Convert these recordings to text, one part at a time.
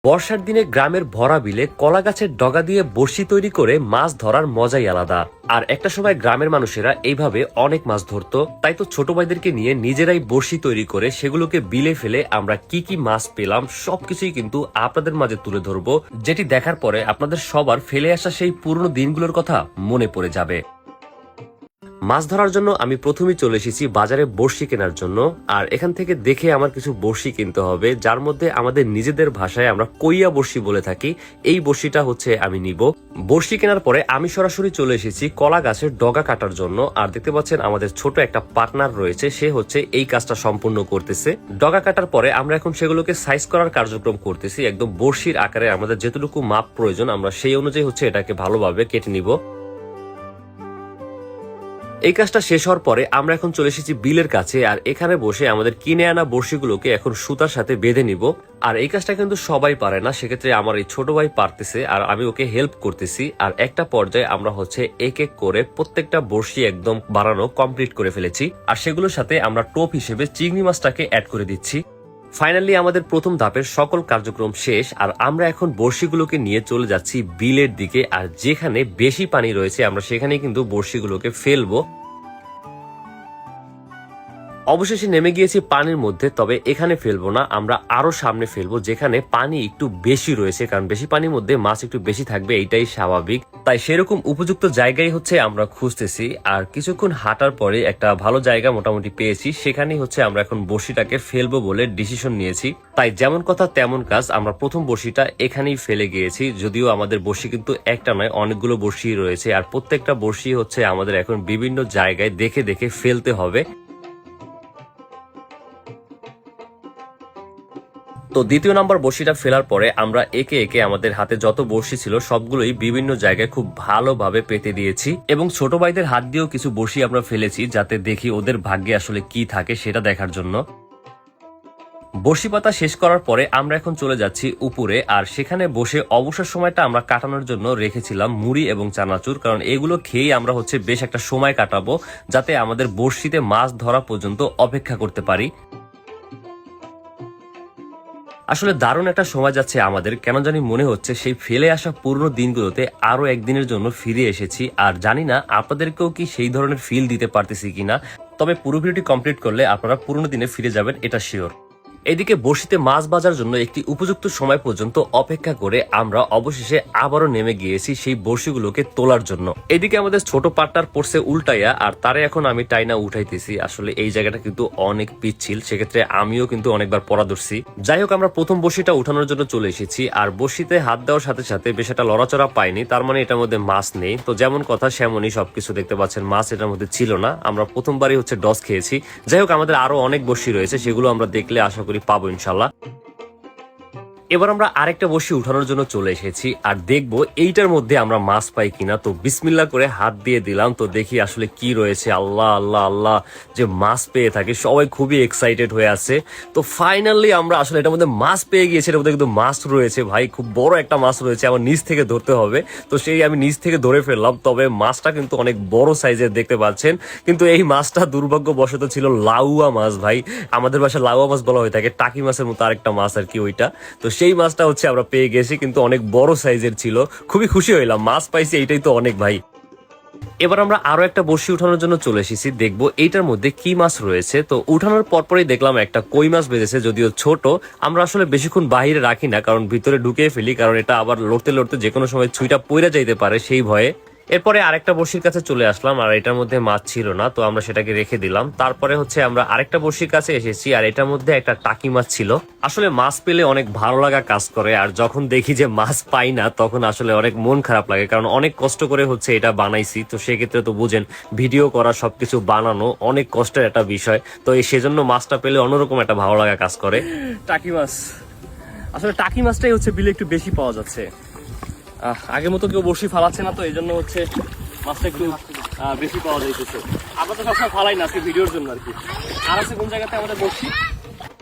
বর্ষার দিনে গ্রামের ভরা বিলে কলা গাছের ডগা দিয়ে বড়শি তৈরি করে মাছ ধরার মজাই আলাদা। আর একটা সময় গ্রামের মানুষেরা এইভাবে অনেক মাছ ধরতো, তাই তো ছোট ভাইদেরকে নিয়ে নিজেরাই বড়শি তৈরি করে সেগুলোকে বিলে ফেলে আমরা কি কি মাছ পেলাম সবকিছুই কিন্তু আপনাদের মাঝে তুলে ধরবো, যেটি দেখার পরে আপনাদের সবার ফেলে আসা সেই পুরনো দিনগুলোর কথা মনে পড়ে যাবে। মাছ ধরার জন্য আমি প্রথমেই চলে এসেছি বাজারে বড়শি কেনার জন্য। আর এখান থেকে দেখে আমার কিছু বড়শি কিনতে হবে, যার মধ্যে আমাদের নিজেদের ভাষায় আমরা কইয়া বড়শি বলে থাকি। এই বড়শিটা হচ্ছে আমি নিব। বড়শি কেনার পরে আমি সরাসরি চলে এসেছি কলা গাছের ডগা কাটার জন্য। আর দেখতে পাচ্ছেন আমাদের ছোট একটা পার্টনার রয়েছে, সে হচ্ছে এই কাজটা সম্পূর্ণ করতেছে। ডগা কাটার পরে আমরা এখন সেগুলোকে সাইজ করার কার্যক্রম করতেছি। একদম বড়শির আকারে আমাদের যেটুকু মাপ প্রয়োজন আমরা সেই অনুযায়ী হচ্ছে এটাকে ভালোভাবে কেটে নিব। এই কাজটা শেষ হওয়ার পরে আমরা এখন চলে এসেছি বিলের কাছে। আর এখানে বসে আমাদের কিনে আনা বড়শিগুলোকে এখন সুতার সাথে বেঁধে নিব। আর এই কাজটা কিন্তু সবাই পারে না, সেক্ষেত্রে আমার এই ছোট ভাই পারতেছে আর আমি ওকে হেল্প করতেছি। আর একটা পর্যায়ে আমরা হচ্ছে এক এক করে প্রত্যেকটা বড়শি একদম বানানো কমপ্লিট করে ফেলেছি। আর সেগুলোর সাথে আমরা টোপ হিসেবে চিংড়ি মাছটাকে অ্যাড করে দিচ্ছি। ফাইনালি আমাদের প্রথম ধাপের সকল কার্যক্রম শেষ। আর আমরা এখন বড়শিগুলোকে নিয়ে চলে যাচ্ছি বিলের দিকে। আর যেখানে বেশি পানি রয়েছে আমরা সেখানে কিন্তু বড়শিগুলোকে ফেলবো। অবশেষে নেমে গিয়েছি পানির মধ্যে, তবে এখানে ফেলবো না, আমরা আরো সামনে ফেলবো যেখানে পানি একটু বেশি রয়েছে, কারণ বেশি পানির মধ্যে মাছ একটু বেশি থাকবে, এইটাই স্বাভাবিক। তাই সেরকম উপযুক্ত জায়গায় হচ্ছে আমরা খুঁজতেছি। আর কিছুক্ষণ হাঁটার পরে একটা ভালো জায়গা মোটামুটি পেয়েছি, সেখানেই হচ্ছে আমরা এখন বড়শিটাকে ফেলবো বলে ডিসিশন নিয়েছি। তাই যেমন কথা তেমন কাজ, আমরা প্রথম বড়শিটা এখানেই ফেলে গিয়েছি। যদিও আমাদের বড়শি কিন্তু একটা নয়, অনেকগুলো বড়শি রয়েছে। আর প্রত্যেকটা বড়শি হচ্ছে আমাদের এখন বিভিন্ন জায়গায় দেখে দেখে ফেলতে হবে। তো দ্বিতীয় নাম্বার বড়শিটা ফেলার পরে আমরা একে একে আমাদের হাতে যত বড়শি ছিল সবগুলোই বিভিন্ন জায়গায় খুব ভালোভাবে পেতে দিয়েছি। এবং ছোট ভাইদের হাত দিয়েও কিছু বড়শি আমরা ফেলেছি, যাতে দেখি ওদের ভাগ্যে আসলে কি থাকে সেটা দেখার জন্য। বড়শি পাতা শেষ করার পরে আমরা এখন চলে যাচ্ছি উপরে। আর সেখানে বসে অবসর সময়টা আমরা কাটানোর জন্য রেখেছিলাম মুড়ি এবং চানাচুর, কারণ এগুলো খেয়েই আমরা হচ্ছে বেশ একটা সময় কাটাবো, যাতে আমাদের বড়শিতে মাছ ধরা পর্যন্ত অপেক্ষা করতে পারি। আসলে দারুণ একটা সময় যাচ্ছে আমাদের, কেন জানি মনে হচ্ছে সেই ফেলে আসা পুরনো দিনগুলোতে আরো একদিনের জন্য ফিরে এসেছি। আর জানি না আপনাদেরকেও কি সেই ধরনের ফিল দিতে পারতেছি কিনা, তবে পুরো ভিডিওটি কমপ্লিট করলে আপনারা পুরনো দিনে ফিরে যাবেন, এটা শিওর। এদিকে বড়শিতে মাছ বাজার জন্য একটি উপযুক্ত সময় পর্যন্ত অপেক্ষা করে আমরা অবশেষে আবারও নেমে গিয়েছি সেই বড়শিগুলোকে তোলার জন্য। এদিকে আমাদের ছোট পাটটার পড়ছে উল্টাইয়া, আর তারে এখন আমি টাইনা উঠাইতেছি। আসলে এই জায়গাটা কিন্তু অনেক পিচ্ছিল, সেক্ষেত্রে আমিও কিন্তু অনেকবার পড়া ধরছি। যাই হোক, আমরা প্রথম বড়শিটা উঠানোর জন্য চলে এসেছি। আর বড়শিতে হাত দেওয়ার সাথে সাথে বেশ একটা লড়াচড়া পাইনি, তার মানে এটার মধ্যে মাছ নেই। তো যেমন কথা সেমনই সবকিছু, দেখতে পাচ্ছেন মাছ এটার মধ্যে ছিল না। আমরা প্রথমবারই হচ্ছে ডস খেয়েছি। যাই হোক, আমাদের আরো অনেক বড়শি রয়েছে, সেগুলো আমরা দেখলে আশা করি পাবো ইনশাল্লাহ। এবার আমরা আরেকটা বড়শি উঠানোর জন্য চলে এসেছি আর দেখবো এইটার মধ্যে আমরা মাছ পাই কিনা। তো বিসমিল্লাহ করে হাত দিয়ে দিলাম, তো দেখি আসলে কি রয়েছে। আল্লাহ আল্লাহ আল্লাহ, যে মাছ পেয়ে থাকে সবাই খুবই এক্সাইটেড হয়ে আছে। তো ফাইনালি আমরা আসলে এটার মধ্যে মাছ পেয়ে গিয়েছি। এটার মধ্যে কিন্তু মাছ রয়েছে ভাই, খুব বড় একটা মাছ রয়েছে, আমার নিচ থেকে ধরতে হবে। তো সেই আমি নিচ থেকে ধরে ফেললাম, তবে মাছটা কিন্তু অনেক বড় সাইজের দেখতে পাচ্ছেন। কিন্তু এই মাছটা দুর্ভাগ্যবশত ছিল লাউয়া মাছ ভাই, আমাদের বাসায় লাউয়া মাছ বলা হয়ে থাকে, টাকি মাছের মতো আরেকটা মাছ আর কি ওইটা। তো সেই মাছটা হচ্ছে আমরা পেয়ে গেছি, কিন্তু অনেক বড় সাইজের ছিল। খুবই খুশি হইলাম, মাছ পাইছি, এইটাই তো অনেক ভাই। এবার আমরা আরো একটা বড়শি উঠানোর জন্য চলে এসেছি, দেখবো এইটার মধ্যে কি মাছ রয়েছে। তো উঠানোর পরপরই দেখলাম একটা কই মাছ বেঁধেছে, যদিও ছোট। আমরা আসলে বেশিক্ষণ বাহিরে রাখি না, কারণ ভিতরে ঢুকিয়ে ফেলি, কারণ এটা আবার লড়তে লড়তে যে কোনো সময় ছুঁইটা পইরা যাইতে পারে সেই ভয়ে। এরপরে আরেকটা বড়শির কাছে চলে আসলাম, আর এটার মধ্যে মাছ ছিল না, তো আমরা সেটাকে রেখে দিলাম। তারপরে হচ্ছে আমরা আরেকটা বড়শির কাছে এসেছি, আর এটার মধ্যে একটা টাকি মাছ ছিল। আসলে মাছ পেলে অনেক ভালো লাগা কাজ করে, আর যখন দেখি যে মাছ পাই না তখন আসলে অনেক মন খারাপ লাগে, কারণ অনেক কষ্ট করে হচ্ছে এটা বানাইছি। তো সেক্ষেত্রে তো বুঝেন, ভিডিও করা, সবকিছু বানানো অনেক কষ্টের একটা বিষয়। তো এই সেজন্য মাছটা পেলে অন্যরকম একটা ভালো লাগা কাজ করে। টাকি মাছ, আসলে টাকি মাছটাই হচ্ছে বিলে একটু বেশি পাওয়া যাচ্ছে। আগের মতো কেউ বড়শি ফালাচ্ছে না, তো এই জন্য হচ্ছে মাছটা একটু বেশি পাওয়া যাইতেছে। আমরা তো সবসময় ফালাই না, আজকে ভিডিওর জন্য আর কি। আর আছে কোন জায়গাতে আমাদের বড়শি,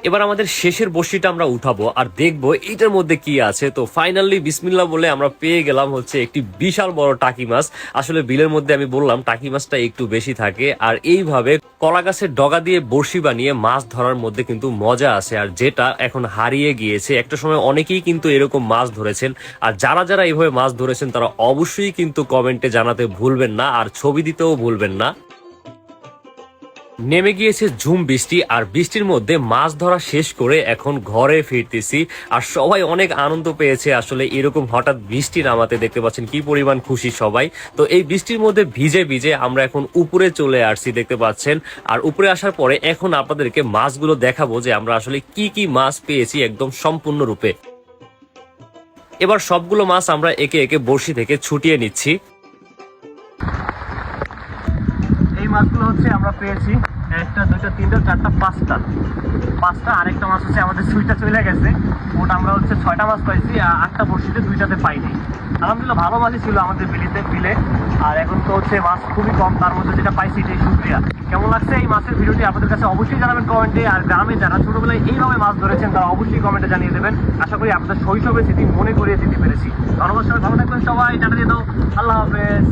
এবার আমাদের শেষের বড়শিটা আমরা উঠাবো আর দেখবো এটার মধ্যে কি আছে। তো ফাইনালি বিসমিল্লাহ বলে আমরা পেয়ে গেলাম হচ্ছে একটি বিশাল বড় টাকি মাছ। আসলে বিলের মধ্যে আমি বললাম টাকি মাছটা একটু বেশি থাকে, আর এইভাবে কলা গাছের ডগা দিয়ে বড়শি বানিয়ে মাছ ধরার মধ্যে কিন্তু মজা আছে, আর যেটা এখন হারিয়ে গিয়েছে। একটা সময় অনেকেই কিন্তু এরকম মাছ ধরেছেন, আর যারা যারা এইভাবে মাছ ধরেছেন তারা অবশ্যই কিন্তু কমেন্টে জানাতে ভুলবেন না, আর ছবি দিতেও ভুলবেন না। নেমে গিয়েছে ঝুম বৃষ্টি, আর বৃষ্টির মধ্যে মাছ ধরা শেষ করে এখন ঘরে ফিরতেছি, আর সবাই অনেক আনন্দ পেয়েছে। আসলে এরকম হঠাৎ বৃষ্টি নামাতে দেখতে পাচ্ছেন কি পরিমাণ খুশি সবাই। তো এই বৃষ্টির মধ্যে ভিজে ভিজে আমরা এখন উপরে চলে আসছি দেখতে পাচ্ছেন, আর উপরে আসার পরে এখন আপনাদেরকে মাছগুলো দেখাবো যে আমরা আসলে কি কি মাছ পেয়েছি একদম সম্পূর্ণরূপে। এবার সবগুলো মাছ আমরা একে একে বড়শি থেকে ছুটিয়ে নিচ্ছি। এই মাছগুলো হচ্ছে আমরা পেয়েছি 1টা 2টা 3টা 4টা 5টা, আরেকটা মাছ হচ্ছে আমাদের সুইটা চলে গেছে, ওটা আমরা হচ্ছে 6টা মাছ পাইছি, আর 8টা বড়শিতে 2টাতে পাইনি। আলহামদুলিল্লাহ ভালো মাছই ছিল আমাদের বিলে, আর এখন তো হচ্ছে মাছ খুবই কম, তার মধ্যে যেটা পাইছি এটাই শুকরিয়া। কেমন লাগছে এই মাছের ভিডিওটি আপনাদের কাছে অবশ্যই জানাবেন কমেন্টে, আর গ্রামে যারা ছোটবেলায় এইভাবে মাছ ধরেছেন তারা অবশ্যই কমেন্টে জানিয়ে দেবেন। আশা করি আপনাদের শৈশবের স্মৃতি মনে করিয়ে দিতে পেরেছি। ধন্যবাদ, সবাই ভালো থাকবেন, সবাই টাটা দিয়ে দাও, আল্লাহ হাফেজ।